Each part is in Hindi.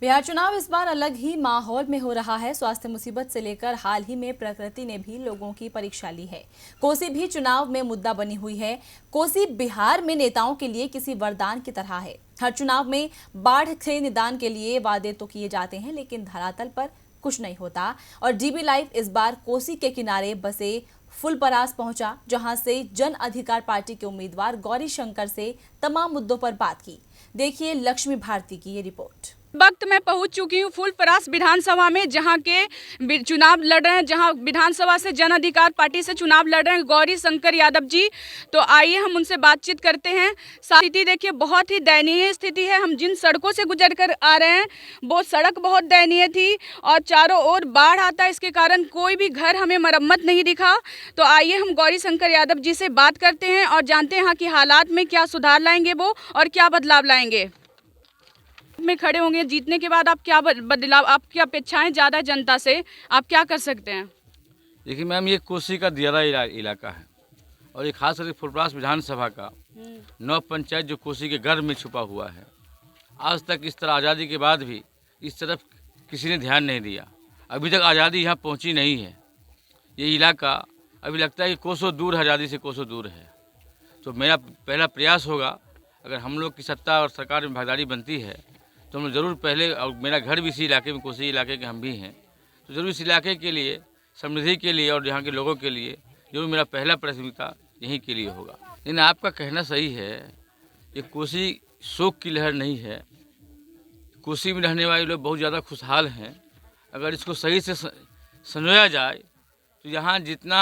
बिहार चुनाव इस बार अलग ही माहौल में हो रहा है। स्वास्थ्य मुसीबत से लेकर हाल ही में प्रकृति ने भी लोगों की परीक्षा ली है। कोसी भी चुनाव में मुद्दा बनी हुई है। कोसी बिहार में नेताओं के लिए किसी वरदान की तरह है। हर चुनाव में बाढ़ से निदान के लिए वादे तो किए जाते हैं, लेकिन धरातल पर कुछ नहीं होता। और डीबी लाइव इस बार कोसी के किनारे बसे फुलपरास पहुंचा, जहां से जन अधिकार पार्टी के उम्मीदवार गौरी शंकर से तमाम मुद्दों पर बात की। देखिए लक्ष्मी भारती की ये रिपोर्ट। वक्त मैं पहुंच चुकी हूं फुलपरास विधानसभा में, जहां के चुनाव लड़ रहे हैं, जहां विधानसभा से जन अधिकार पार्टी से चुनाव लड़ रहे हैं गौरी शंकर यादव जी। तो आइए हम उनसे बातचीत करते हैं। स्थिति देखिए, बहुत ही दयनीय स्थिति है। हम जिन सड़कों से गुजर कर आ रहे हैं वो सड़क बहुत दयनीय थी और चारों ओर बाढ़ आता है। इसके कारण कोई भी घर हमें मरम्मत नहीं दिखा। तो आइए हम गौरी शंकर यादव जी से बात करते हैं और जानते हैं यहाँ की हालात में क्या सुधार लाएंगे वो और क्या बदलाव लाएंगे। में खड़े होंगे, जीतने के बाद आप क्या बदलाव, आपकी अपेक्षाएं ज़्यादा जनता से, आप क्या कर सकते हैं? देखिए मैम, ये कोसी का दियारा इलाका है और ये खास करके फुलपरास विधानसभा का 9 पंचायत जो कोसी के गर्भ में छुपा हुआ है। आज तक इस तरह आज़ादी के बाद भी इस तरफ किसी ने ध्यान नहीं दिया। अभी तक आज़ादी यहाँ पहुँची नहीं है। ये इलाका अभी लगता है कि कोसों दूर आज़ादी से कोसों दूर है। तो मेरा पहला प्रयास होगा, अगर हम लोग की सत्ता और सरकार में भागीदारी बनती है तो हम लोग ज़रूर पहले, और मेरा घर भी इसी इलाके में, कोसी इलाके के हम भी हैं, तो ज़रूर इस इलाके के लिए, समृद्धि के लिए और यहाँ के लोगों के लिए जरूर मेरा पहला प्राथमिकता यहीं के लिए होगा। लेकिन आपका कहना सही है, ये कोसी शोक की लहर नहीं है। कोसी में रहने वाले लोग बहुत ज़्यादा खुशहाल हैं। अगर इसको सही से संजोया जाए तो यहाँ जितना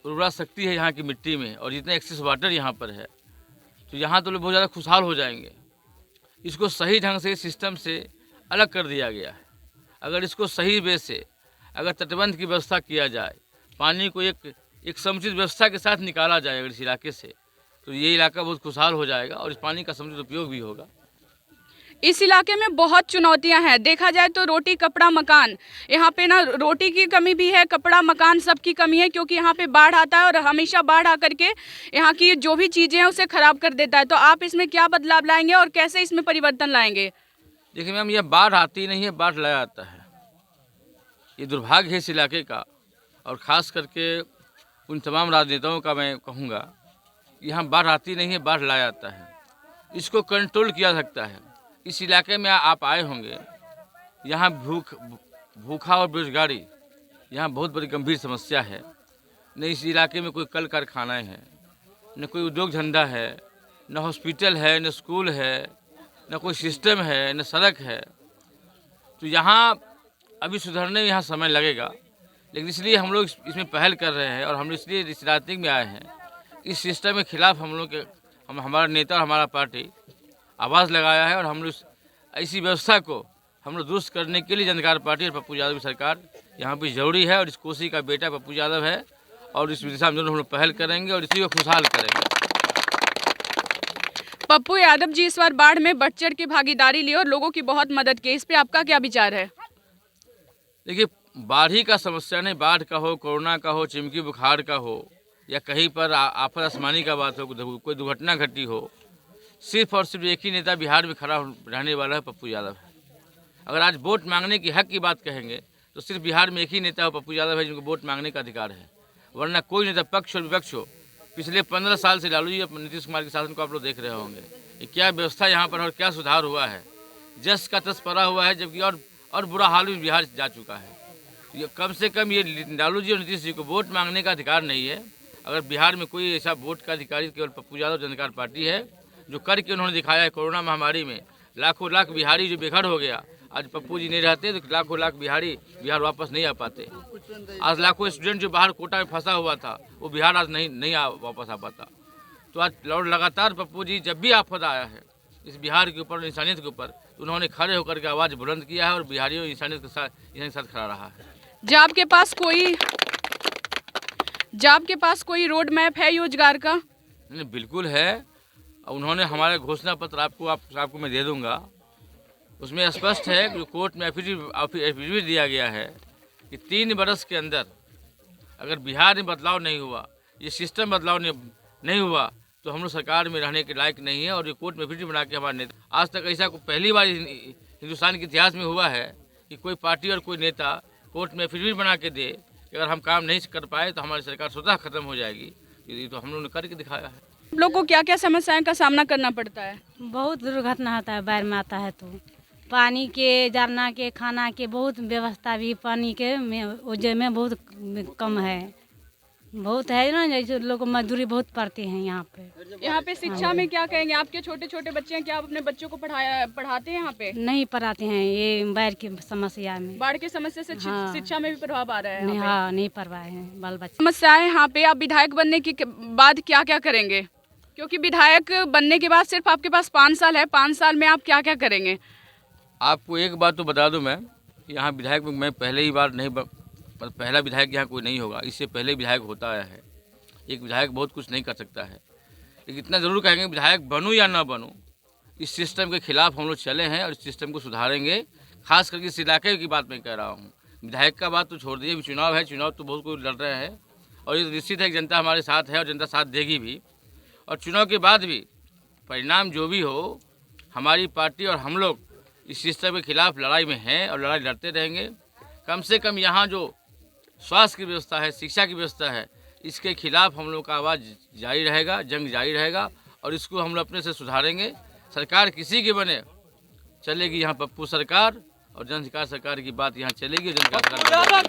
उर्वरा शक्ति है यहाँ की मिट्टी में और जितना एक्सेस वाटर यहाँ पर है, तो यहाँ तो लोग बहुत ज़्यादा खुशहाल हो जाएंगे। इसको सही ढंग से सिस्टम से अलग कर दिया गया है। अगर इसको सही वे से अगर तटबंध की व्यवस्था किया जाए, पानी को एक समुचित व्यवस्था के साथ निकाला जाए अगर इस इलाके से, तो ये इलाका बहुत खुशहाल हो जाएगा और इस पानी का समुचित उपयोग भी होगा। इस इलाके में बहुत चुनौतियां हैं। देखा जाए तो रोटी, कपड़ा, मकान, यहाँ पे ना रोटी की कमी भी है, कपड़ा, मकान सबकी कमी है, क्योंकि यहाँ पे बाढ़ आता है और हमेशा बाढ़ आकर के यहाँ की जो भी चीज़ें हैं उसे ख़राब कर देता है। तो आप इसमें क्या बदलाव लाएंगे और कैसे इसमें परिवर्तन लाएंगे? देखिए मैम, यह बाढ़ आती नहीं है, बाढ़ लाया आता है। ये दुर्भाग्य है इस इलाके का, और ख़ास करके उन तमाम राजनेताओं का मैं कहूँगा, यहाँ बाढ़ आती नहीं है, बाढ़ लाया आता है। इसको कंट्रोल किया सकता है। इस इलाके में आप आए होंगे, यहाँ भूखा और बेरोजगारी यहाँ बहुत बड़ी गंभीर समस्या है। न इस इलाके में कोई कल कारखानाएँ हैं, न कोई उद्योग धंधा है, न हॉस्पिटल है, न स्कूल है, न कोई सिस्टम है, न सड़क है। तो यहाँ अभी सुधरने में यहाँ समय लगेगा, लेकिन इसलिए हम लोग इसमें पहल कर रहे हैं और हम इसलिए इस राजनीति में आए हैं। इस सिस्टम के खिलाफ हम लोग के हमारा नेता और हमारा पार्टी आवाज़ लगाया है और हम लोग ऐसी व्यवस्था को हम लोग दुरुस्त करने के लिए जन अधिकार पार्टी और पप्पू यादव की सरकार यहाँ पर जरूरी है। और इस कोसी का बेटा पप्पू यादव है और इस दिशा में जरूर हम लोग पहल करेंगे और इसी को खुशहाल करेंगे। पप्पू यादव जी इस बार बाढ़ में बढ़ चढ़ की भागीदारी ली और लोगों की बहुत मदद की, इस पर आपका क्या विचार है? देखिए, बाढ़ ही का समस्या नहीं, बाढ़ का हो, कोरोना का हो, चिमकी बुखार का हो, या कहीं पर आफत आसमानी का बात हो, कोई दुर्घटना घटी हो, सिर्फ और सिर्फ एक ही नेता बिहार में खड़ा रहने वाला है, पप्पू यादव है। अगर आज वोट मांगने की हक की बात कहेंगे तो सिर्फ बिहार में एक ही नेता हो, पप्पू यादव है, जिनको वोट मांगने का अधिकार है। वरना कोई नेता, पक्ष और विपक्ष हो, पिछले 15 साल से लालू जी नीतीश कुमार के शासन को आप लोग देख रहे होंगे कि क्या व्यवस्था यहाँ पर और क्या सुधार हुआ है। जस का तस पड़ा हुआ है, जबकि और बुरा हाल भी बिहार जा चुका है। ये कम से कम ये लालू जी और नीतीश जी को वोट मांगने का अधिकार नहीं है। अगर बिहार में कोई ऐसा वोट का अधिकारी केवल पप्पू यादव जन अधिकार पार्टी है, जो करके उन्होंने दिखाया है। कोरोना महामारी में लाखों लाख बिहारी जो बेघर हो गया, आज पप्पू जी नहीं रहते तो लाखों लाख बिहारी बिहार वापस नहीं आ पाते। आज लाखों स्टूडेंट जो बाहर कोटा में फंसा हुआ था, वो बिहार आज नहीं वापस आ पाता। तो आज लगातार पप्पू जी जब भी आफत आया है इस बिहार के ऊपर, इंसानियत के ऊपर, तो उन्होंने खड़े होकर के आवाज़ बुलंद किया है और बिहारियों इंसानियत के साथ खड़ा रहा है। जब आपके पास कोई रोड मैप है रोजगार का? नहीं, बिल्कुल है। उन्होंने हमारे घोषणा पत्र आपको मैं दे दूंगा। उसमें स्पष्ट है कि कोर्ट में एफिडेविट दिया गया है कि 3 बरस के अंदर अगर बिहार में बदलाव नहीं हुआ, ये सिस्टम बदलाव नहीं हुआ, तो हम लोग सरकार में रहने के लायक नहीं है। और ये कोर्ट में एफिडेविट बना के हमारे नेता, आज तक ऐसा पहली बार हिंदुस्तान के इतिहास में हुआ है कि कोई पार्टी और कोई नेता कोर्ट में एफिडेविट बना के दे कि अगर हम काम नहीं कर पाए तो हमारी सरकार स्वतः खत्म हो जाएगी। ये तो हम लोगों ने करके दिखाया है। आप लोग को क्या क्या समस्याएं का सामना करना पड़ता है? बहुत दुर्घटना होता है, बाढ़ में आता है तो पानी के, जरना के, खाना के बहुत व्यवस्था भी पानी के उज्जैन में बहुत कम है, बहुत है ना, जैसे लोग मजदूरी बहुत पड़ते हैं यहाँ पे। यहाँ पे शिक्षा में क्या कहेंगे? आपके छोटे छोटे बच्चे हैं, क्या आप अपने बच्चों को पढ़ाते हैं यहाँ पे? नहीं पढ़ाते हैं, ये बाढ़ की समस्या में, बाढ़ की समस्या से हाँ। शिक्षा में भी प्रभाव आ रहा है नहीं, यहाँ पे? हाँ नहीं पढ़ पाए हैं बाल बच्चे। समस्याएं यहाँ पे आप विधायक बनने के बाद क्या क्या करेंगे? क्योंकि विधायक बनने के बाद सिर्फ आपके पास 5 साल है, 5 साल में आप क्या क्या करेंगे? आपको एक बात तो बता दूं मैं, यहाँ विधायक में मैं पहले ही बार नहीं पहला विधायक यहाँ कोई नहीं होगा, इससे पहले विधायक होता आया है। एक विधायक बहुत कुछ नहीं कर सकता है, लेकिन इतना ज़रूर कहेंगे विधायक बनूं या ना बनूं, इस सिस्टम के खिलाफ हम लोग चले हैं और इस सिस्टम को सुधारेंगे। खास करके इस इलाके की बात मैं कह रहा हूँ, विधायक का बात तो छोड़ दीजिए, चुनाव है, चुनाव तो बहुत कोई लड़ रहे हैं और ये निश्चित है कि जनता हमारे साथ है और जनता साथ देगी भी। और चुनाव के बाद भी परिणाम जो भी हो, हमारी पार्टी और हम लोग इस सिस्टम के खिलाफ लड़ाई में हैं और लड़ाई लड़ते रहेंगे। कम से कम यहाँ जो स्वास्थ्य की व्यवस्था है, शिक्षा की व्यवस्था है, इसके खिलाफ हम लोग का आवाज़ जारी रहेगा, जंग जारी रहेगा और इसको हम लोग अपने से सुधारेंगे। सरकार किसी की बने चलेगी, यहाँ पप्पू सरकार और जन अधिकार सरकार की बात यहाँ चलेगी। जन अधिकार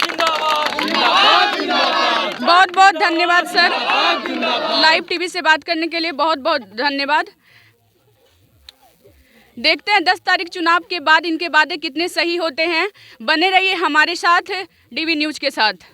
बहुत बहुत धन्यवाद सर, लाइव टीवी से बात करने के लिए बहुत बहुत धन्यवाद। देखते हैं 10 तारीख चुनाव के बाद इनके वादे कितने सही होते हैं। बने रहिए हमारे साथ, डीवी न्यूज़ के साथ।